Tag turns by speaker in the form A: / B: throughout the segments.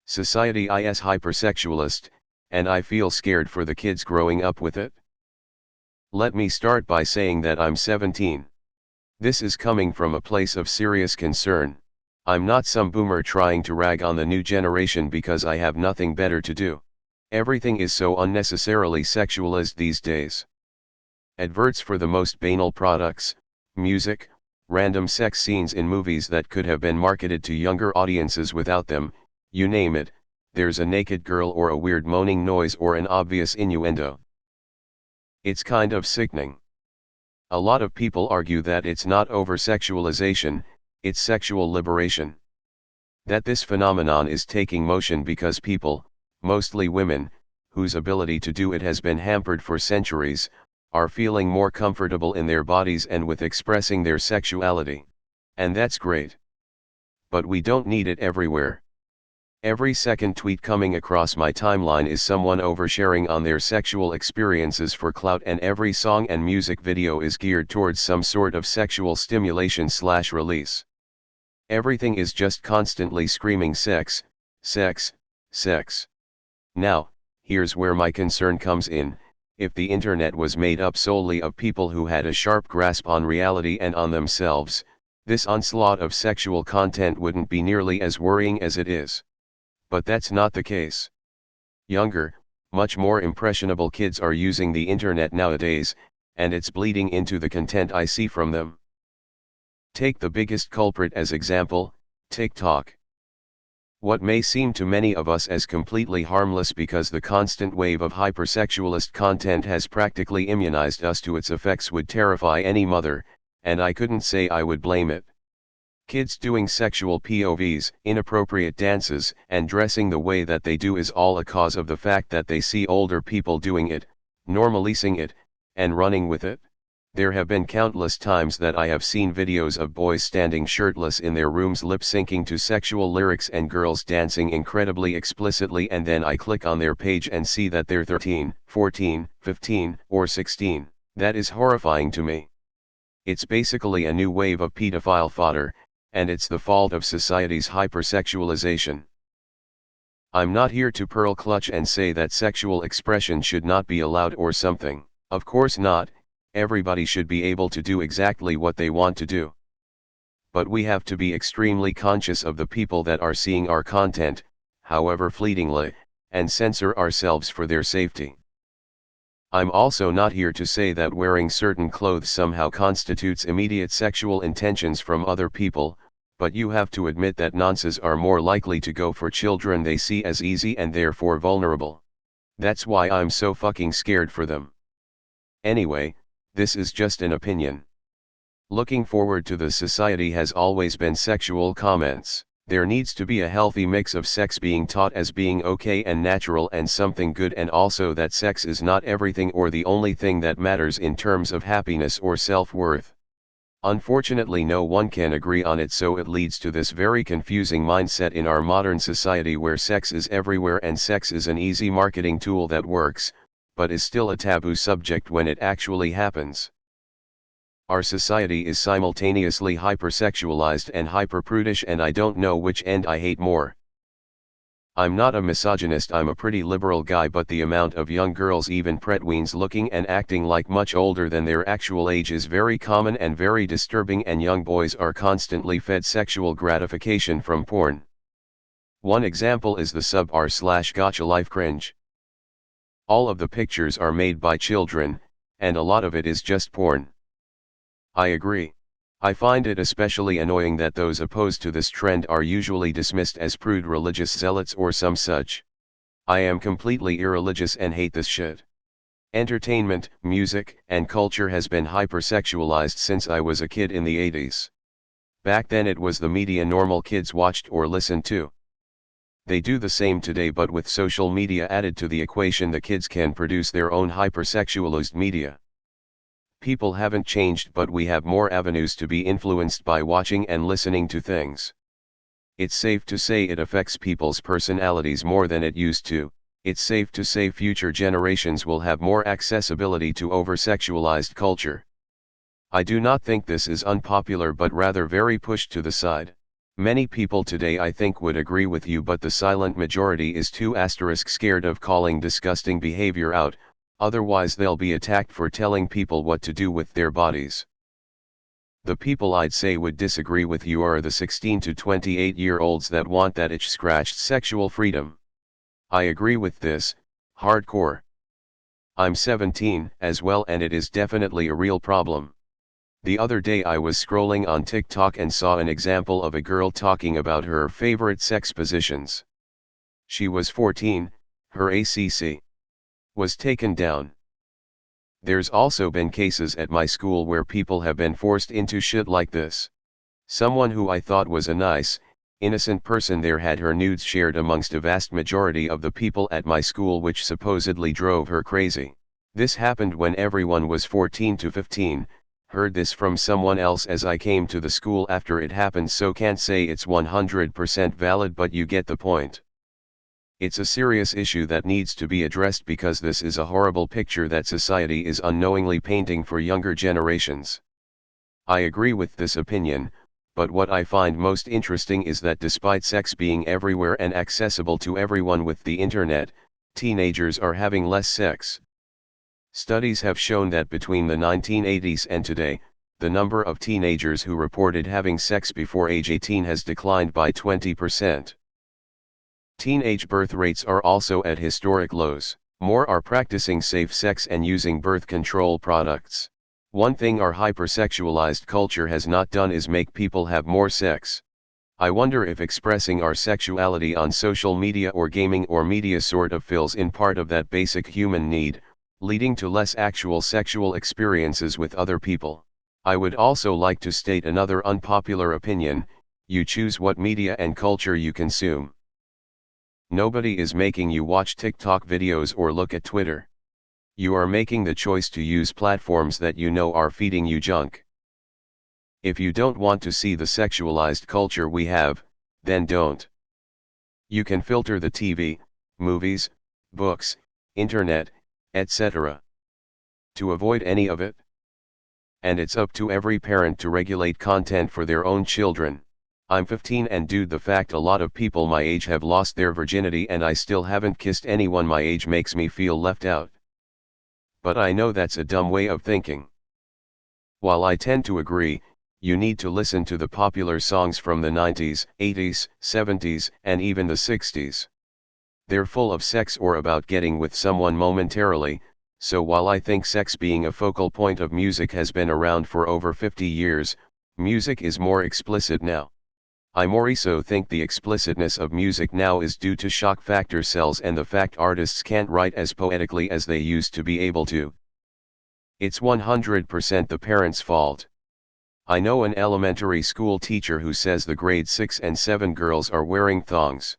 A: Society is hypersexualist, and I feel scared for the kids growing up with it. Let me start by saying that I'm 17. This is coming from a place of serious concern. I'm not some boomer trying to rag on the new generation because I have nothing better to do. Everything is so unnecessarily sexualized these days. Adverts for the most banal products, music, random sex scenes in movies that could have been marketed to younger audiences without them, you name it, there's a naked girl or a weird moaning noise or an obvious innuendo. It's kind of sickening. A lot of people argue that it's not over-sexualization, it's sexual liberation. That this phenomenon is taking motion because people, mostly women, whose ability to do it has been hampered for centuries, are feeling more comfortable in their bodies and with expressing their sexuality. And that's great. But we don't need it everywhere. Every second tweet coming across my timeline is someone oversharing on their sexual experiences for clout, and every song and music video is geared towards some sort of sexual stimulation/release. Everything is just constantly screaming sex, sex, sex. Now, here's where my concern comes in. If the internet was made up solely of people who had a sharp grasp on reality and on themselves, this onslaught of sexual content wouldn't be nearly as worrying as it is. But that's not the case. Younger, much more impressionable kids are using the internet nowadays, and it's bleeding into the content I see from them. Take the biggest culprit as example, TikTok. What may seem to many of us as completely harmless because the constant wave of hypersexualist content has practically immunized us to its effects would terrify any mother, and I couldn't say I would blame it. Kids doing sexual POVs, inappropriate dances, and dressing the way that they do is all a cause of the fact that they see older people doing it, normalizing it, and running with it. There have been countless times that I have seen videos of boys standing shirtless in their rooms lip-syncing to sexual lyrics and girls dancing incredibly explicitly, and then I click on their page and see that they're 13, 14, 15, or 16. That is horrifying to me. It's basically a new wave of pedophile fodder, and it's the fault of society's hypersexualization. I'm not here to pearl clutch and say that sexual expression should not be allowed or something. Of course not, everybody should be able to do exactly what they want to do. But we have to be extremely conscious of the people that are seeing our content, however fleetingly, and censor ourselves for their safety. I'm also not here to say that wearing certain clothes somehow constitutes immediate sexual intentions from other people, but you have to admit that nonces are more likely to go for children they see as easy and therefore vulnerable. That's why I'm so fucking scared for them. Anyway, this is just an opinion. Looking forward to the society has always been sexual comments. There needs to be a healthy mix of sex being taught as being okay and natural and something good, and also that sex is not everything or the only thing that matters in terms of happiness or self-worth. Unfortunately, no one can agree on it, so it leads to this very confusing mindset in our modern society where sex is everywhere and sex is an easy marketing tool that works, but is still a taboo subject when it actually happens. Our society is simultaneously hypersexualized and hyperprudish, and I don't know which end I hate more. I'm not a misogynist, I'm a pretty liberal guy, but the amount of young girls, even pretweens, looking and acting like much older than their actual age is very common and very disturbing, and young boys are constantly fed sexual gratification from porn. One example is the sub/gacha life cringe. All of the pictures are made by children, and a lot of it is just porn. I agree. I find it especially annoying that those opposed to this trend are usually dismissed as prude religious zealots or some such. I am completely irreligious and hate this shit. Entertainment, music, and culture has been hypersexualized since I was a kid in the 80s. Back then it was the media normal kids watched or listened to. They do the same today, but with social media added to the equation, the kids can produce their own hypersexualized media. People haven't changed, but we have more avenues to be influenced by watching and listening to things. It's safe to say it affects people's personalities more than it used to. It's safe to say future generations will have more accessibility to over-sexualized culture. I do not think this is unpopular, but rather very pushed to the side. Many people today I think would agree with you, but the silent majority is too scared of calling disgusting behavior out, otherwise they'll be attacked for telling people what to do with their bodies. The people I'd say would disagree with you are the 16 to 28-year-olds that want that itch-scratched sexual freedom. I agree with this, hardcore. I'm 17 as well, and it is definitely a real problem. The other day I was scrolling on TikTok and saw an example of a girl talking about her favorite sex positions. She was 14, her ACC was taken down. There's also been cases at my school where people have been forced into shit like this. Someone who I thought was a nice, innocent person there had her nudes shared amongst a vast majority of the people at my school, which supposedly drove her crazy. This happened when everyone was 14 to 15, heard this from someone else as I came to the school after it happened, so can't say it's 100% valid, but you get the point. It's a serious issue that needs to be addressed because this is a horrible picture that society is unknowingly painting for younger generations. I agree with this opinion, but what I find most interesting is that despite sex being everywhere and accessible to everyone with the internet, teenagers are having less sex. Studies have shown that between the 1980s and today, the number of teenagers who reported having sex before age 18 has declined by 20%. Teenage birth rates are also at historic lows. More are practicing safe sex and using birth control products. One thing our hypersexualized culture has not done is make people have more sex. I wonder if expressing our sexuality on social media or gaming or media sort of fills in part of that basic human need, leading to less actual sexual experiences with other people. I would also like to state another unpopular opinion: you choose what media and culture you consume. Nobody is making you watch TikTok videos or look at Twitter. You are making the choice to use platforms that you know are feeding you junk. If you don't want to see the sexualized culture we have, then don't. You can filter the TV, movies, books, internet, etc. to avoid any of it. And it's up to every parent to regulate content for their own children. I'm 15 and dude, the fact a lot of people my age have lost their virginity and I still haven't kissed anyone my age makes me feel left out. But I know that's a dumb way of thinking. While I tend to agree, you need to listen to the popular songs from the 90s, 80s, 70s, and even the 60s. They're full of sex or about getting with someone momentarily, so while I think sex being a focal point of music has been around for over 50 years, music is more explicit now. I more so think the explicitness of music now is due to shock factor sales and the fact artists can't write as poetically as they used to be able to. It's 100% the parents' fault. I know an elementary school teacher who says the grade 6 and 7 girls are wearing thongs.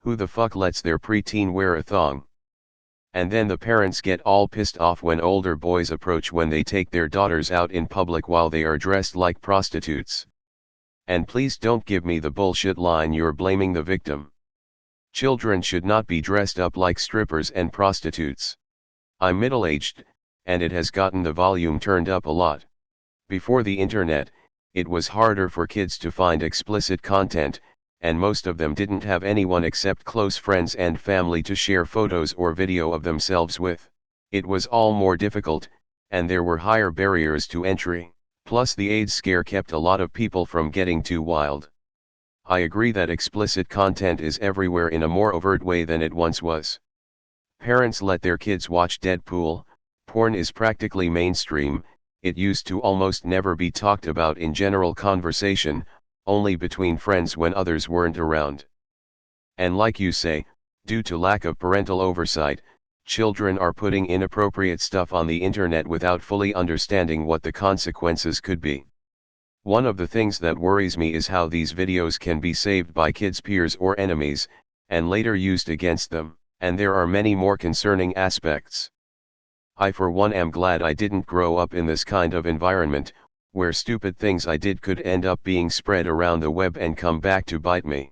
A: Who the fuck lets their preteen wear a thong? And then the parents get all pissed off when older boys approach when they take their daughters out in public while they are dressed like prostitutes. And please don't give me the bullshit line you're blaming the victim. Children should not be dressed up like strippers and prostitutes. I'm middle-aged, and it has gotten the volume turned up a lot. Before the internet, it was harder for kids to find explicit content, and most of them didn't have anyone except close friends and family to share photos or video of themselves with. It was all more difficult, and there were higher barriers to entry. Plus the AIDS scare kept a lot of people from getting too wild. I agree that explicit content is everywhere in a more overt way than it once was. Parents let their kids watch Deadpool, porn is practically mainstream, it used to almost never be talked about in general conversation, only between friends when others weren't around. And like you say, due to lack of parental oversight, children are putting inappropriate stuff on the internet without fully understanding what the consequences could be. One of the things that worries me is how these videos can be saved by kids' peers or enemies, and later used against them, and there are many more concerning aspects. I for one am glad I didn't grow up in this kind of environment, where stupid things I did could end up being spread around the web and come back to bite me.